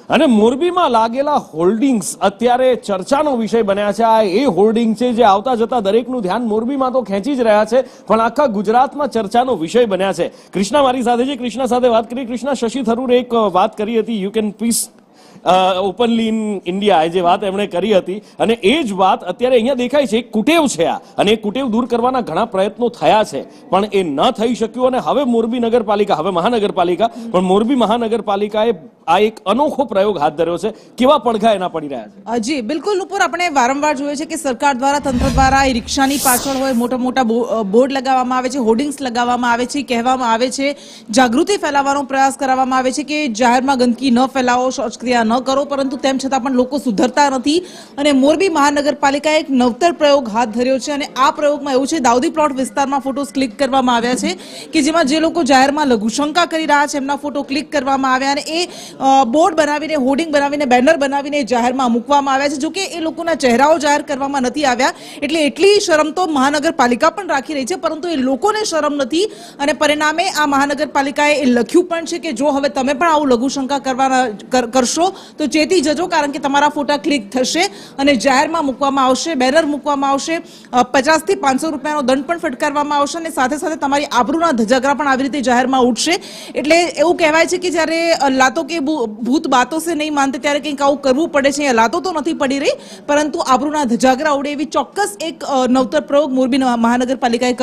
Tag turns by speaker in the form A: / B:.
A: અને મોરબીમાં લાગેલા હોર્ડિંગ્સ અત્યારે ચર્ચાનો વિષય બન્યા છે. આ એ હોર્ડિંગ છે જે આવતા જતા દરેકનું ધ્યાન મોરબીમાં તો ખેંચી જ રહ્યા છે, પણ આખા ગુજરાતમાં ચર્ચાનો વિષય બન્યા છે. કૃષ્ણા મારી સાથે છે, કૃષ્ણા સાથે વાત કરી. કૃષ્ણા, શશી થરૂરે એક વાત કરી હતી, યુ કેન પીસ ઓપનલી ઇન ઇન્ડિયા, જે વાત એમણે કરી હતી, અને એ જ વાત અત્યારે અહીંયા દેખાય છે. એક કુટેવ છે આ, અને એ કુટેવ દૂર કરવાના ઘણા પ્રયત્નો થયા છે, પણ એ ન થઈ શક્યું. અને હવે મોરબી નગરપાલિકા, હવે મહાનગરપાલિકા, પણ મોરબી મહાનગરપાલિકાએ આ એક અનોખો પ્રયોગ હાથ ધર્યો છે. કેવા પડઘા એના પડી રહ્યા છે?
B: જી બિલકુલ ઉપર આપણે વારંવાર જોઈએ છે કે સરકાર દ્વારા, તંત્ર દ્વારા એ રિક્ષાની પાછળ હોય મોટા મોટા બોર્ડ લગાવવામાં આવે છે, હોર્ડિંગ્સ લગાવવામાં આવે છે, કહેવામાં આવે છે, જાગૃતિ ફેલાવવાનો પ્રયાસ કરવામાં આવે છે કે જાહેરમાં ગંદકી ન ફેલાવો, શૌચક્રિયા ન કરો, પરંતુ તેમ છતાં પણ લોકો સુધરતા નથી. અને મોરબી મહાનગરપાલિકાએ એક નવતર પ્રયોગ હાથ ધર્યો છે, અને આ પ્રયોગમાં એવું છે, દાઉદી પ્લોટ વિસ્તારમાં ફોટોસ ક્લિક કરવામાં આવ્યા છે કે જેમાં જે લોકો જાહેરમાં લઘુશંકા કરી રહ્યા છે એમના ફોટો ક્લિક કરવામાં આવ્યા, અને એ બોર્ડ બનાવીને, હોર્ડિંગ બનાવીને, બેનર બનાવીને જાહેરમાં મૂકવામાં આવ્યા છે. જોકે એ લોકોના ચહેરાઓ જાહેર કરવામાં નથી આવ્યા, એટલે એટલી શરમ તો મહાનગરપાલિકા પણ રાખી રહી છે, પરંતુ એ લોકોને શરમ નથી. અને પરિણામે આ મહાનગરપાલિકાએ એ લખ્યું પણ છે કે જો હવે તમે પણ આવું લઘુશંકા કરશો તો ચેતી જજો, કારણ કે તમારા ફોટા ક્લિક થશે અને જાહેરમાં મૂકવામાં આવશે, બેનર મૂકવામાં આવશે, 50 થી 500 રૂપિયાનો દંડ પણ ફટકારવામાં આવશે, અને સાથે સાથે તમારી આબરૂના ધજાગરા પણ આવી રીતે જાહેરમાં ઉઠશે. એટલે એવું કહેવાય છે કે જ્યારે લાતો કે ભૂત બાતો સે નહીં માનતે, ત્યારે કંઈક આવું કરવું પડે છે. લાતો તો નથી પડી રહી, પરંતુ આબરૂના ધજાગરા ઉડે એવી ચોક્કસ એક નવતર પ્રયોગ મોરબી મહાનગરપાલિકાએ કર્યો.